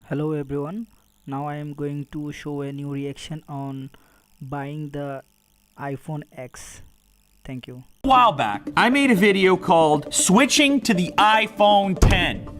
Hello everyone. Now I am going to show a new reaction on buying the iPhone X. Thank you. A while back, I made a video called Switching to the iPhone 10.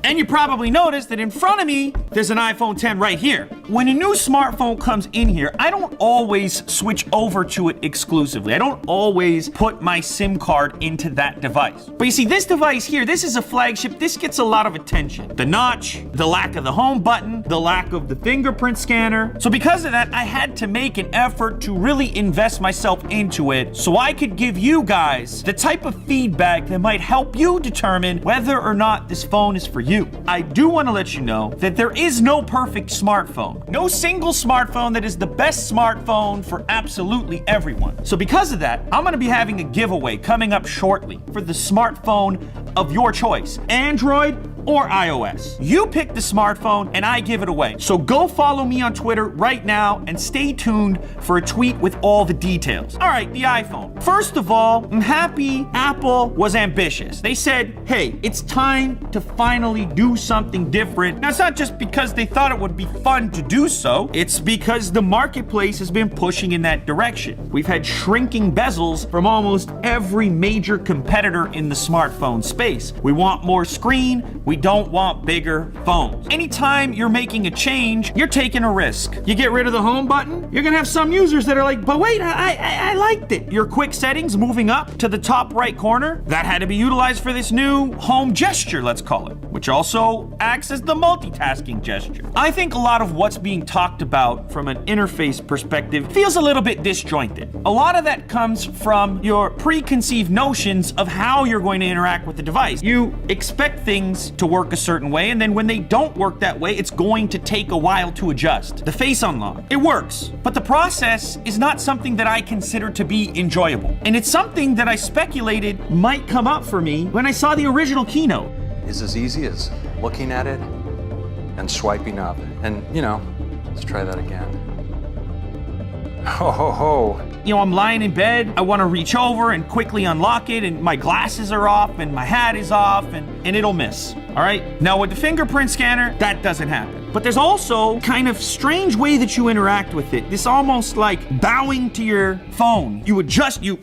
And you probably noticed that in front of me, there's an iPhone 10 right here. When a new smartphone comes in here, I don't always switch over to it exclusively. I don't always put my SIM card into that device. But you see, this device here, this is a flagship. This gets a lot of attention. The notch, the lack of the home button, the lack of the fingerprint scanner. So because of that, I had to make an effort to really invest myself into it so I could give you guys the type of feedback that might help you determine whether or not this phone is for you. I do want to let you know that there is no perfect smartphone. No single smartphone that is the best smartphone for absolutely everyone. So because of that, I'm going to be having a giveaway coming up shortly for the smartphone of your choice, Android or iOS. You pick the smartphone and I give it away. So go follow me on Twitter right now and stay tuned for a tweet with all the details. All right, the iPhone. First of all, I'm happy Apple was ambitious. They said, hey, it's time to finally do something different. Now, it's not just because they thought it would be fun to do so. It's because the marketplace has been pushing in that direction. We've had shrinking bezels from almost every major competitor in the smartphone space. We want more screen. We don't want bigger phones. Anytime you're making a change, you're taking a risk. You get rid of the home button, you're gonna have some users that are like, but wait, I liked it. Your quick settings moving up to the top right corner, that had to be utilized for this new home gesture, let's call it, which also acts as the multitasking gesture. I think a lot of what's being talked about from an interface perspective feels a little bit disjointed. A lot of that comes from your preconceived notions of how you're going to interact with the device. You expect things to work a certain way, and then when they don't work that way, it's going to take a while to adjust. The face unlock, it works, but the process is not something that I consider to be enjoyable. And it's something that I speculated might come up for me when I saw the original keynote. Is as easy as looking at it and swiping up. And, let's try that again. Ho, ho, ho. I'm lying in bed, I want to reach over and quickly unlock it, and my glasses are off, and my hat is off, and it'll miss, all right? Now, with the fingerprint scanner, that doesn't happen. But there's also kind of strange way that you interact with it. This almost like bowing to your phone. You adjust, there's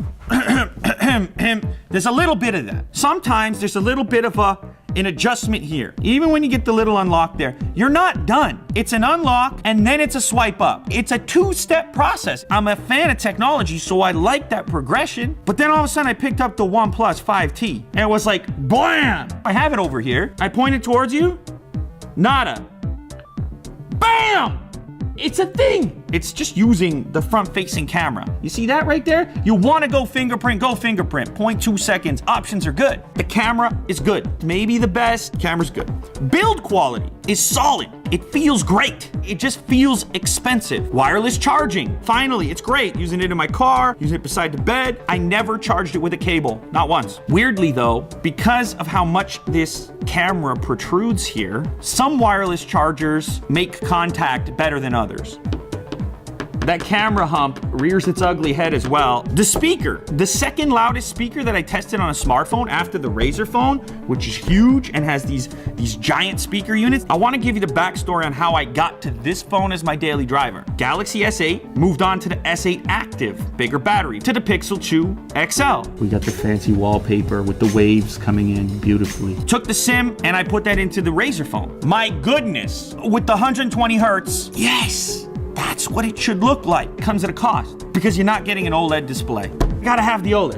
a little bit of that. Sometimes there's a little bit of an adjustment here. Even when you get the little unlock there, you're not done. It's an unlock and then it's a swipe up. It's a two-step process. I'm a fan of technology, so I like that progression. But then all of a sudden I picked up the OnePlus 5T and it was like, blam! I have it over here. I point it towards you. Nada. Bam! It's a thing. It's just using the front-facing camera. You see that right there? You want to go fingerprint, 0.2 seconds. Options are good. The camera is good. Maybe the best. Camera's good. Build quality is solid. It feels great. It just feels expensive. Wireless charging. Finally, it's great. Using it in my car, using it beside the bed. I never charged it with a cable. Not once. Weirdly though, because of how much this camera protrudes here, some wireless chargers make contact better than others. That camera hump rears its ugly head as well. The speaker, the second loudest speaker that I tested on a smartphone after the Razer phone, which is huge and has these giant speaker units. I want to give you the backstory on how I got to this phone as my daily driver. Galaxy S8, moved on to the S8 Active, bigger battery, to the Pixel 2 XL. We got the fancy wallpaper with the waves coming in beautifully. Took the SIM and I put that into the Razer phone. My goodness, with the 120 hertz, yes! That's what it should look like. Comes at a cost because you're not getting an OLED display. I gotta have the OLED.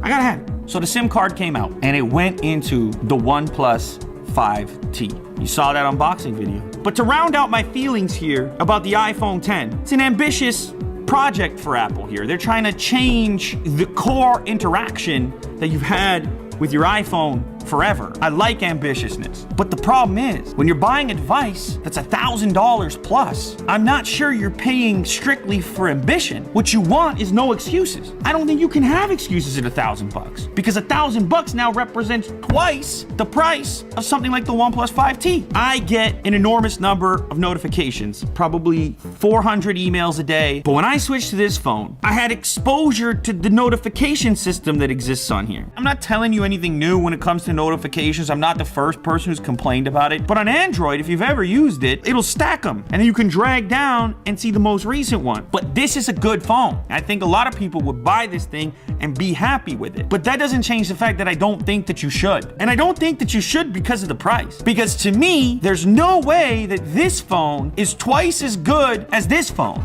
I gotta have it. So the SIM card came out and it went into the OnePlus 5T. You saw that unboxing video. But to round out my feelings here about the iPhone 10, it's an ambitious project for Apple here. They're trying to change the core interaction that you've had with your iPhone forever. I like ambitiousness. But the problem is, when you're buying a device that's $1,000 plus, I'm not sure you're paying strictly for ambition. What you want is no excuses. I don't think you can have excuses at $1,000 because $1,000 now represents twice the price of something like the OnePlus 5T. I get an enormous number of notifications, probably 400 emails a day. But when I switched to this phone, I had exposure to the notification system that exists on here. I'm not telling you anything new when it comes to to notifications. I'm not the first person who's complained about it. But on Android, if you've ever used it, it'll stack them. And then you can drag down and see the most recent one. But this is a good phone. I think a lot of people would buy this thing and be happy with it. But that doesn't change the fact that I don't think that you should. And I don't think that you should because of the price. Because to me, there's no way that this phone is twice as good as this phone.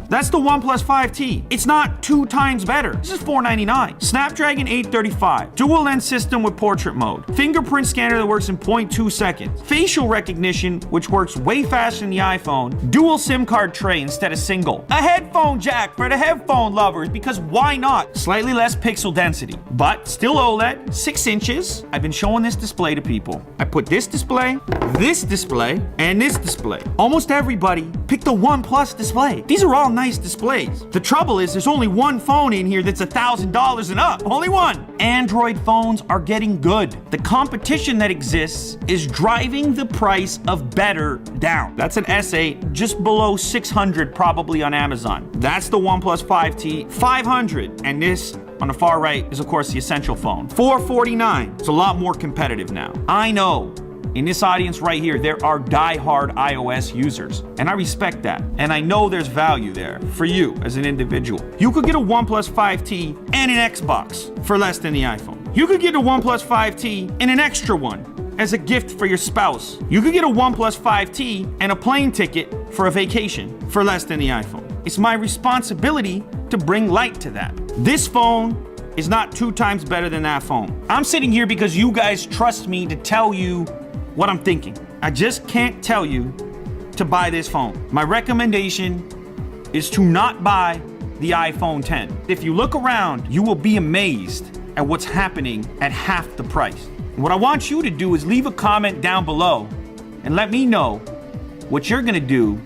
That's the OnePlus 5T. It's not 2 times better. This is $499. Snapdragon 835. Dual lens system with portrait mode. Fingerprint scanner that works in 0.2 seconds. Facial recognition, which works way faster than the iPhone. Dual SIM card tray instead of single. A headphone jack for the headphone lovers, because why not? Slightly less pixel density, but still OLED, 6 inches. I've been showing this display to people. I put this display, and this display. Almost everybody picked the OnePlus display. These are all nice displays. The trouble is there's only one phone in here that's $1,000 and up. Only one. Android phones are getting good. The competition that exists is driving the price of better down. That's an S8 just below $600 probably on Amazon. That's the OnePlus 5T, $500. And this on the far right is of course the Essential phone, $449. It's a lot more competitive now. I know. In this audience right here, there are die-hard iOS users, and I respect that. And I know there's value there for you as an individual. You could get a OnePlus 5T and an Xbox for less than the iPhone. You could get a OnePlus 5T and an extra one as a gift for your spouse. You could get a OnePlus 5T and a plane ticket for a vacation for less than the iPhone. It's my responsibility to bring light to that. This phone is not 2 times better than that phone. I'm sitting here because you guys trust me to tell you what I'm thinking. I just can't tell you to buy this phone. My recommendation is to not buy the iPhone 10. If you look around, you will be amazed at what's happening at half the price. What I want you to do is leave a comment down below and let me know what you're gonna do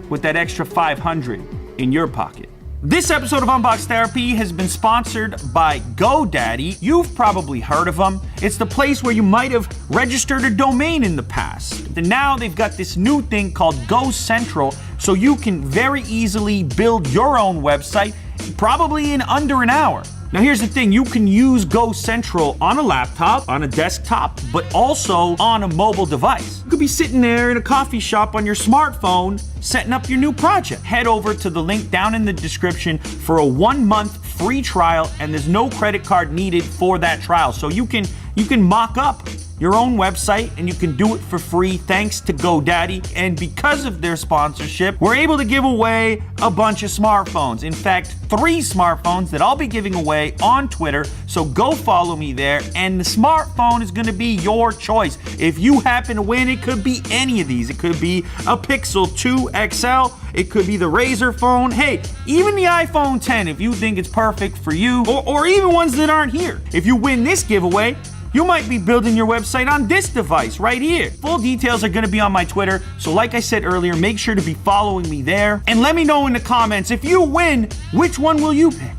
with that extra $500 in your pocket. This episode of Unbox Therapy has been sponsored by GoDaddy. You've probably heard of them. It's the place where you might have registered a domain in the past. And now they've got this new thing called Go Central, so you can very easily build your own website, probably in under an hour. Now here's the thing, you can use Go Central on a laptop, on a desktop, but also on a mobile device. You could be sitting there in a coffee shop on your smartphone, setting up your new project. Head over to the link down in the description for a 1-month free trial, and there's no credit card needed for that trial. So you can mock up your own website and you can do it for free thanks to GoDaddy. And because of their sponsorship, we're able to give away a bunch of smartphones. In fact, 3 smartphones that I'll be giving away on Twitter. So go follow me there, and the smartphone is gonna be your choice. If you happen to win, it could be any of these. It could be a Pixel 2 XL, it could be the Razer phone, hey, even the iPhone 10 if you think it's perfect for you, or even ones that aren't here. If you win this giveaway, you might be building your website on this device right here. Full details are gonna be on my Twitter, so like I said earlier, make sure to be following me there. And let me know in the comments, if you win, which one will you pick?